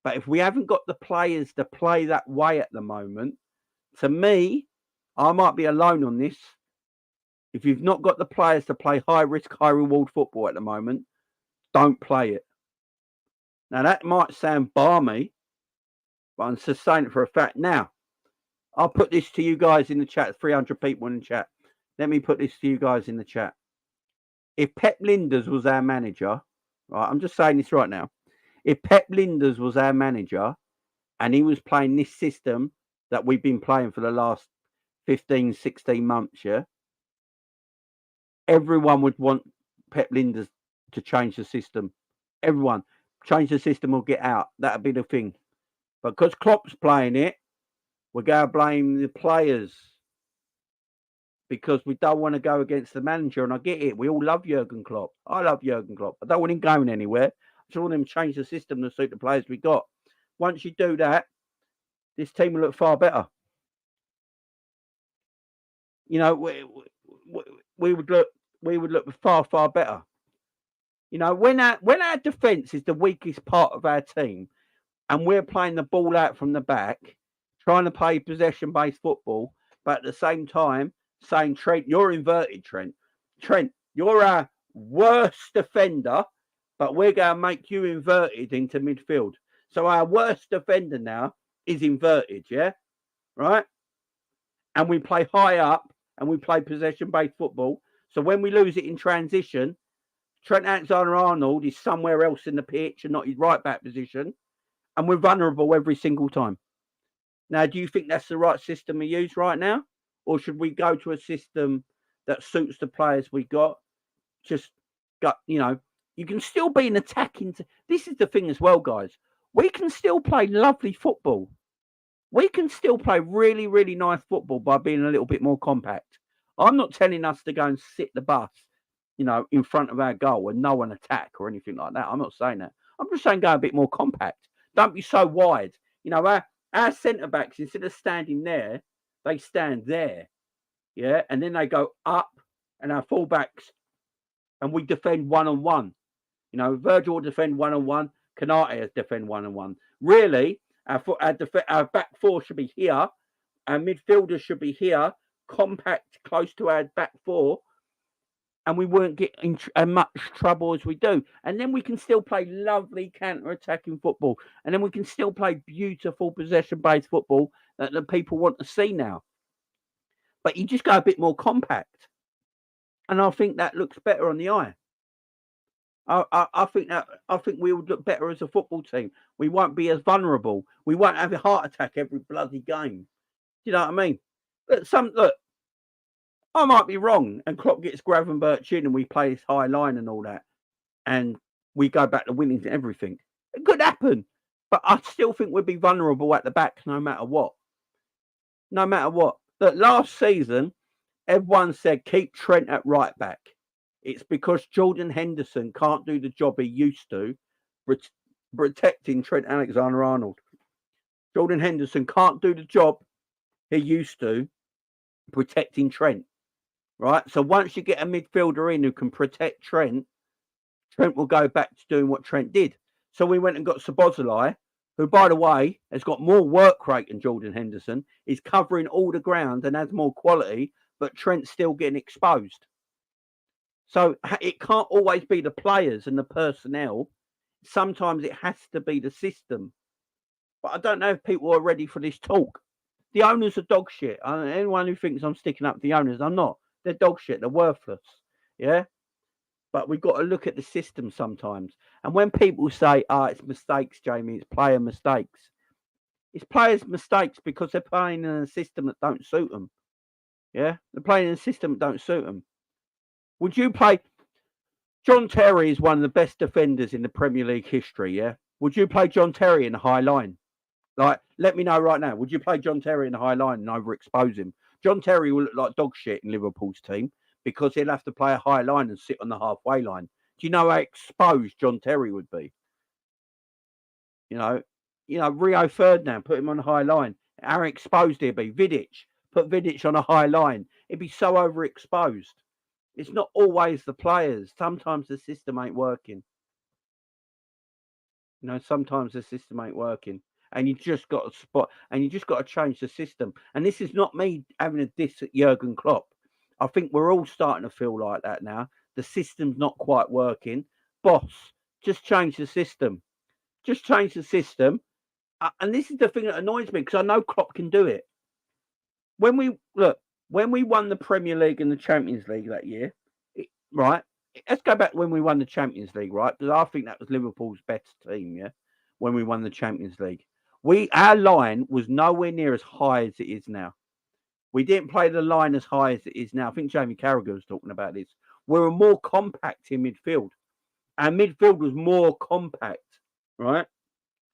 Speaker 1: But if we haven't got the players to play that way at the moment, to me, I might be alone on this. If you've not got the players to play high risk, high reward football at the moment, don't play it. Now, that might sound balmy, but I'm just saying it for a fact. Now, I'll put this to you guys in the chat, 300 people in the chat. Let me put this to you guys in the chat. If Pep Linders was our manager, right, I'm just saying this right now. If Pep Linders was our manager and he was playing this system that we've been playing for the last 15, 16 months, yeah, everyone would want Pep Linders to change the system. Everyone. Change the system or get out. That'd be the thing. But because Klopp's playing it, we're going to blame the players because we don't want to go against the manager. And I get it. We all love Jürgen Klopp. I love Jürgen Klopp. I don't want him going anywhere. I just want him to change the system to suit the players we got. Once you do that, this team will look far better. You know, we would look far, far better. You know, when our defence is the weakest part of our team and we're playing the ball out from the back, trying to play possession-based football, but at the same time saying, Trent, you're inverted, Trent. Trent, you're our worst defender, but we're going to make you inverted into midfield. So our worst defender now is inverted, yeah? Right? And we play high up and we play possession-based football. So when we lose it in transition, Trent Alexander-Arnold is somewhere else in the pitch and not his right back position. And we're vulnerable every single time. Now, do you think that's the right system to use right now? Or should we go to a system that suits the players we got? You can still be an attacking. This is the thing as well, guys. We can still play lovely football. We can still play really, really nice football by being a little bit more compact. I'm not telling us to go and sit the bus, in front of our goal and no one attack or anything like that. I'm not saying that. I'm just saying go a bit more compact. Don't be so wide. Our centre-backs, instead of standing there, they stand there. Yeah, and then they go up, and our full-backs, and we defend one-on-one. Virgil will defend one-on-one. Canate defend one-on-one. Really, our back four should be here. Our midfielders should be here, compact, close to our back four, and we won't get in as much trouble as we do. And then we can still play lovely counter-attacking football. And then we can still play beautiful possession-based football that the people want to see now. But you just go a bit more compact. And I think that looks better on the eye. I think we would look better as a football team. We won't be as vulnerable. We won't have a heart attack every bloody game. Do you know what I mean? Look, I might be wrong, and Klopp gets Gravenberch in, and we play this high line and all that, and we go back to winning and everything. It could happen, but I still think we'd be vulnerable at the back, no matter what. No matter what. Look, last season, everyone said keep Trent at right back. It's because Jordan Henderson can't do the job he used to, protecting Trent Alexander-Arnold. Jordan Henderson can't do the job he used to, protecting Trent. Right, so once you get a midfielder in who can protect Trent will go back to doing what Trent did. So we went and got Szoboszlai, who, by the way, has got more work rate than Jordan Henderson, is covering all the ground and has more quality, but Trent's still getting exposed. So it can't always be the players and the personnel. Sometimes it has to be the system. But I don't know if people are ready for this talk. The owners are dog shit. Anyone who thinks I'm sticking up to the owners, I'm not. They're dog shit. They're worthless. Yeah? But we've got to look at the system sometimes. And when people say, it's mistakes, Jamie, it's player mistakes. It's players' mistakes because they're playing in a system that don't suit them. Yeah? They're playing in a system that don't suit them. Would you play... John Terry is one of the best defenders in the Premier League history, yeah? Would you play John Terry in the high line? Like, let me know right now. Would you play John Terry in the high line and overexpose him? John Terry will look like dog shit in Liverpool's team because he'll have to play a high line and sit on the halfway line. Do you know how exposed John Terry would be? You know, Rio Ferdinand, put him on the high line. How exposed he'd be. Vidic, put Vidic on a high line. He'd be so overexposed. It's not always the players. Sometimes the system ain't working. Sometimes the system ain't working. And you just got to spot, and you just got to change the system. And this is not me having a diss at Jürgen Klopp. I think we're all starting to feel like that now. The system's not quite working. Boss, just change the system. Just change the system. And this is the thing that annoys me because I know Klopp can do it. When we won the Premier League and the Champions League that year, right? Let's go back when we won the Champions League, right? Because I think that was Liverpool's best team, yeah, when we won the Champions League. Our line was nowhere near as high as it is now. We didn't play the line as high as it is now. I think Jamie Carragher was talking about this. We were more compact in midfield. Our midfield was more compact, right?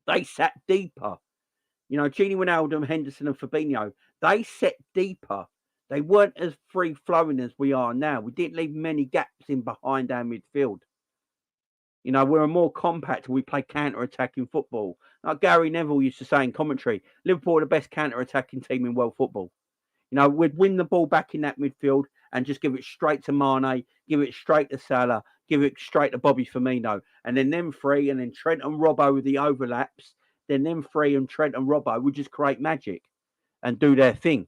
Speaker 1: They sat deeper. Gini Wijnaldum, Henderson and Fabinho, they sat deeper. They weren't as free-flowing as we are now. We didn't leave many gaps in behind our midfield. We were more compact. We played counter-attacking football. Like Gary Neville used to say in commentary, Liverpool are the best counter-attacking team in world football. We'd win the ball back in that midfield and just give it straight to Mane, give it straight to Salah, give it straight to Bobby Firmino. And then them three, and then Trent and Robbo with the overlaps. Then them three and Trent and Robbo would just create magic and do their thing.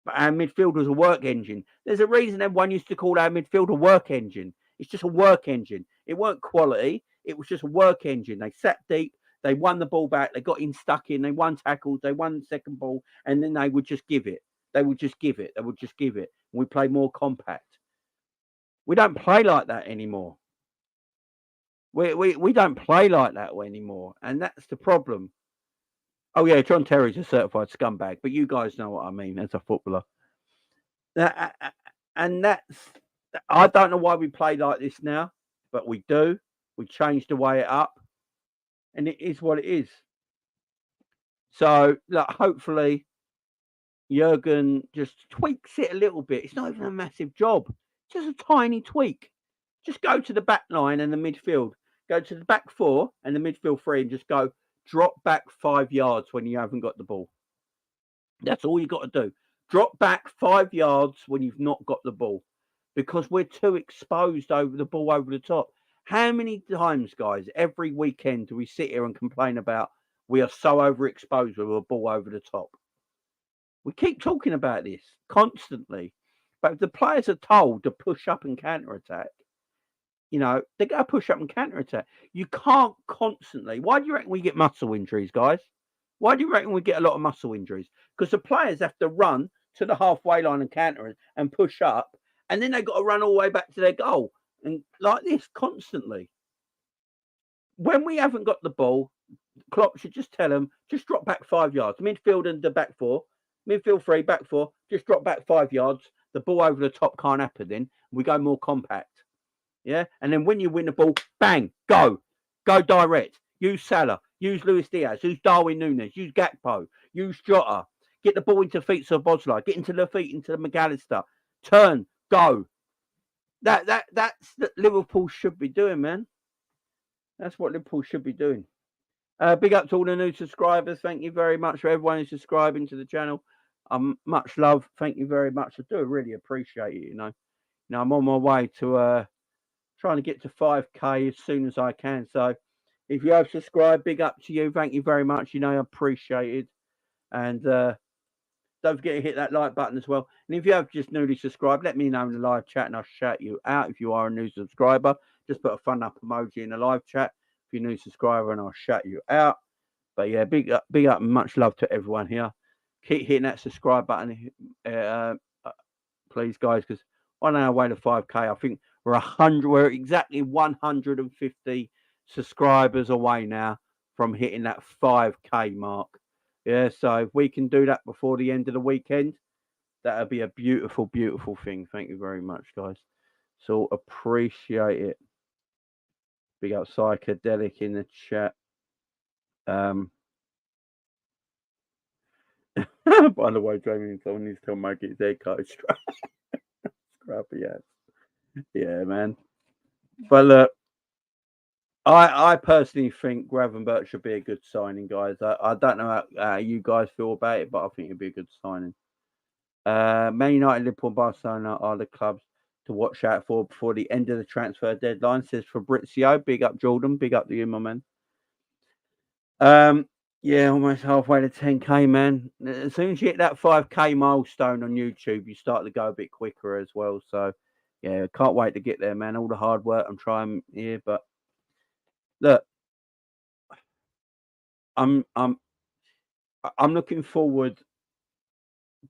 Speaker 1: But our midfield was a work engine. There's a reason everyone used to call our midfield a work engine. It's just a work engine. It weren't quality. It was just a work engine. They sat deep. They won the ball back. They got in stuck in. They won tackles. They won the second ball. And then they would just give it. They would just give it. They would just give it. We play more compact. We don't play like that anymore. We don't play like that anymore. And that's the problem. Oh, yeah, John Terry's a certified scumbag. But you guys know what I mean as a footballer. And I don't know why we play like this now, but we do. We changed the way it up, and it is what it is. So, hopefully, Jürgen just tweaks it a little bit. It's not even a massive job. It's just a tiny tweak. Just go to the back line and the midfield. Go to the back four and the midfield three and just go drop back 5 yards when you haven't got the ball. That's all you got to do. Drop back 5 yards when you've not got the ball. Because we're too exposed over the ball over the top. How many times, guys, every weekend do we sit here and complain about we are so overexposed with a ball over the top? We keep talking about this constantly. But if the players are told to push up and counter-attack, they're going to push up and counter-attack. You can't constantly. Why do you reckon we get muscle injuries, guys? Why do you reckon we get a lot of muscle injuries? Because the players have to run to the halfway line and counter and push up. And then they've got to run all the way back to their goal. And like this, constantly. When we haven't got the ball, Klopp should just tell them, just drop back 5 yards. Midfield and the back four. Midfield three, back four. Just drop back 5 yards. The ball over the top can't happen then. We go more compact. Yeah? And then when you win the ball, bang, go. Go direct. Use Salah. Use Luis Diaz. Use Darwin Núñez. Use Gakpo. Use Jota. Get the ball into feet of Bosley. Get into the feet into McAllister. Turn. Go. That's what Liverpool should be doing, man. That's what Liverpool should be doing. Big up to all the new subscribers. Thank you very much for everyone who's subscribing to the channel. Much love. Thank you very much. I do really appreciate it, I'm on my way to trying to get to 5K as soon as I can. So If you have subscribed, big up to you. Thank you very much. You know, I appreciate it. And don't forget to hit that like button as well. And if you have just newly subscribed, let me know in the live chat and I'll shout you out. If you are a new subscriber, just put a fun up emoji in the live chat if you're a new subscriber and I'll shout you out. But yeah, big up and much love to everyone here. Keep hitting that subscribe button, please, guys, because on our way to 5K, I think we're exactly 150 subscribers away now from hitting that 5K mark. Yeah, so if we can do that before the end of the weekend, that would be a beautiful, beautiful thing. Thank you very much, guys. So appreciate it. Big up Psychedelic in the chat. By the way, Jamie, someone needs to tell Mike his haircut is scrappy ass. Yeah, man. But look, I personally think Gravenberch should be a good signing, guys. I don't know how you guys feel about it, but I think it'd be a good signing. Man United, Liverpool, Barcelona are the clubs to watch out for before the end of the transfer deadline, says Fabrizio. Big up, Jordan. Big up to you, my man. Yeah, almost halfway to 10K, man. As soon as you hit that 5K milestone on YouTube, you start to go a bit quicker as well. So, yeah, can't wait to get there, man. All the hard work I'm trying here, but look, I'm looking forward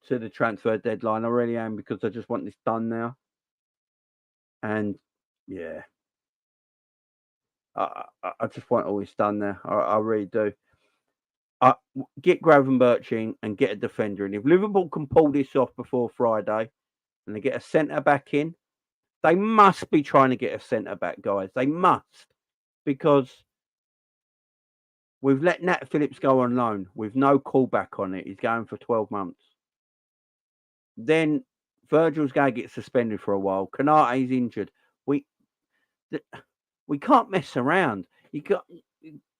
Speaker 1: to the transfer deadline. I really am because I just want this done now. And yeah, I just want all this done now. I really do. Get Gravenberch in and get a defender in. If Liverpool can pull this off before Friday and they get a centre back in, they must be trying to get a centre back, guys. They must, because we've let Nat Phillips go on loan with no callback on it. He's going for 12 months. Then Virgil's going to get suspended for a while. Canate's injured. We can't mess around. You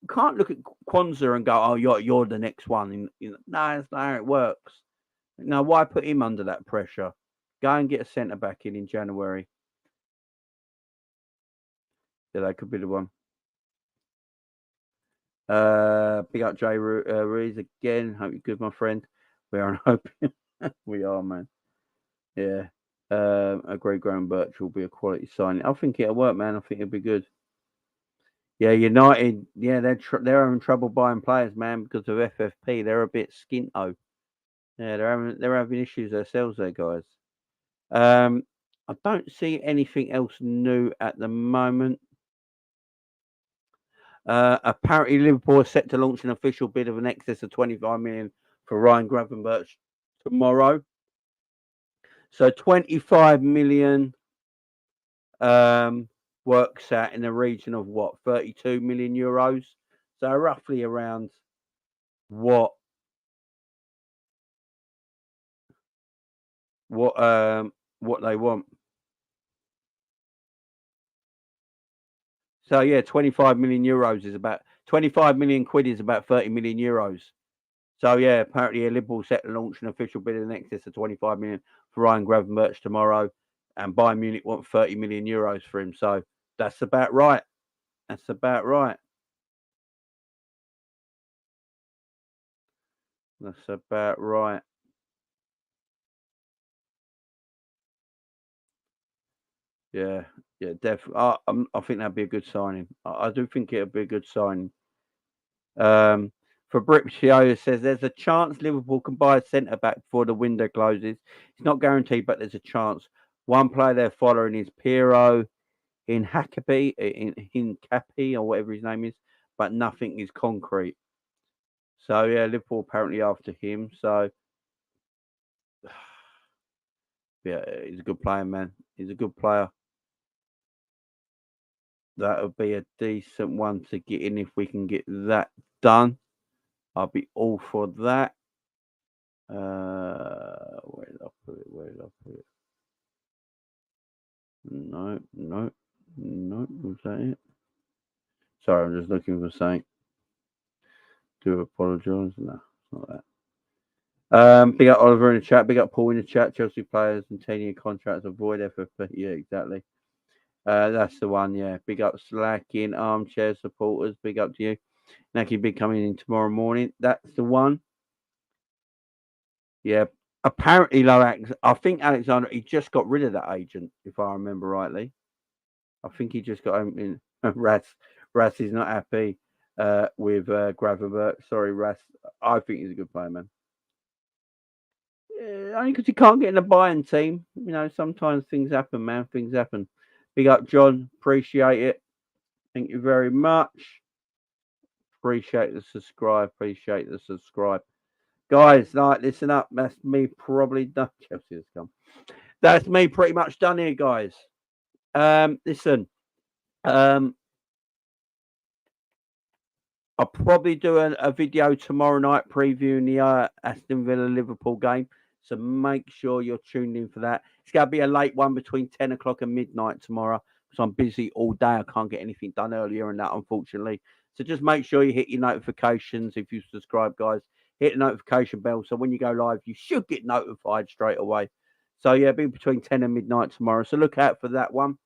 Speaker 1: can't look at Kwanzaa and go, "Oh, you're the next one." No, that's not how it works. Now, why put him under that pressure? Go and get a centre back in January. Yeah, that could be the one. Big up Jay Rees again. Hope you're good, my friend. We are hoping. We are, man. Yeah. Agree, Gravenberch will be a quality signing. I think it'll work, man. I think it'll be good. Yeah, United. Yeah, they're having trouble buying players, man, because of FFP. They're a bit skinto. Yeah, they're having issues themselves, there, guys. I don't see anything else new at the moment. Apparently, Liverpool are set to launch an official bid of an excess of 25 million for Ryan Gravenberch tomorrow. So 25 million works out in the region of what, 32 million euros. So roughly around what they want. So yeah, 25 million euros is about 25 million quid is about 30 million euros. So yeah, apparently Liverpool set to launch an official bid in excess of 25 million for Ryan Gravenberch tomorrow, and Bayern Munich want 30 million euros for him. So that's about right. That's about right. That's about right. Yeah, definitely. I think that'd be a good signing. I do think it'd be a good signing. Fabrizio says there's a chance Liverpool can buy a centre back before the window closes. It's not guaranteed, but there's a chance. One player they're following is Piero in Capi or whatever his name is, but nothing is concrete. So yeah, Liverpool apparently after him. So yeah, he's a good player, man. He's a good player. That would be a decent one to get in if we can get that done. I'll be all for that. Where did I put it? No. Was that it? Sorry, I'm just looking for something. Do apologise. No, it's not that. Big up Oliver in the chat. Big up Paul in the chat. Chelsea players and 10-year contracts avoid FFP. Yeah, exactly. That's the one, yeah. Big up Slacking, Armchair Supporters. Big up to you. Naki be coming in tomorrow morning. That's the one. Yeah. Apparently, I think Alexander, he just got rid of that agent, if I remember rightly. I think he just got him in. Ras is not happy with Gravenberch. Sorry, Ras. I think he's a good player, man. Yeah, only because he can't get in the Bayern team. You know, sometimes things happen, man. Things happen. Big up, John. Appreciate it. Thank you very much. Appreciate the subscribe. Appreciate the subscribe. Guys, like, listen up. That's me probably done. Chelsea has come. That's me pretty much done here, guys. Listen. I'll probably do a video tomorrow night previewing the Aston Villa Liverpool game. So make sure you're tuned in for that. It's going to be a late one between 10 o'clock and midnight tomorrow. So I'm busy all day. I can't get anything done earlier than that, unfortunately. So just make sure you hit your notifications if you subscribe, guys. Hit the notification bell. So when you go live, you should get notified straight away. So yeah, be between 10 and midnight tomorrow. So look out for that one.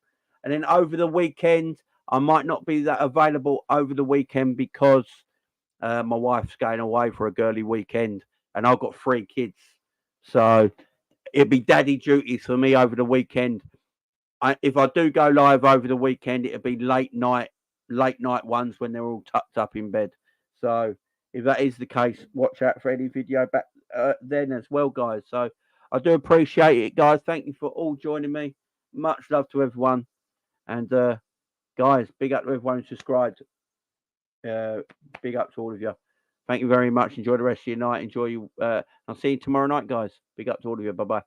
Speaker 1: And then over the weekend, I might not be that available over the weekend because my wife's going away for a girly weekend and I've got 3 kids. So it'd be daddy duties for me over the weekend. If I do go live over the weekend, it'll be late night ones when they're all tucked up in bed. So if that is the case, watch out for any video back then as well, guys. So I do appreciate it, guys. Thank you for all joining me. Much love to everyone. And guys, big up to everyone who subscribed. Big up to all of you. Thank you very much. Enjoy the rest of your night. Enjoy you. I'll see you tomorrow night, guys. Big up to all of you. Bye bye.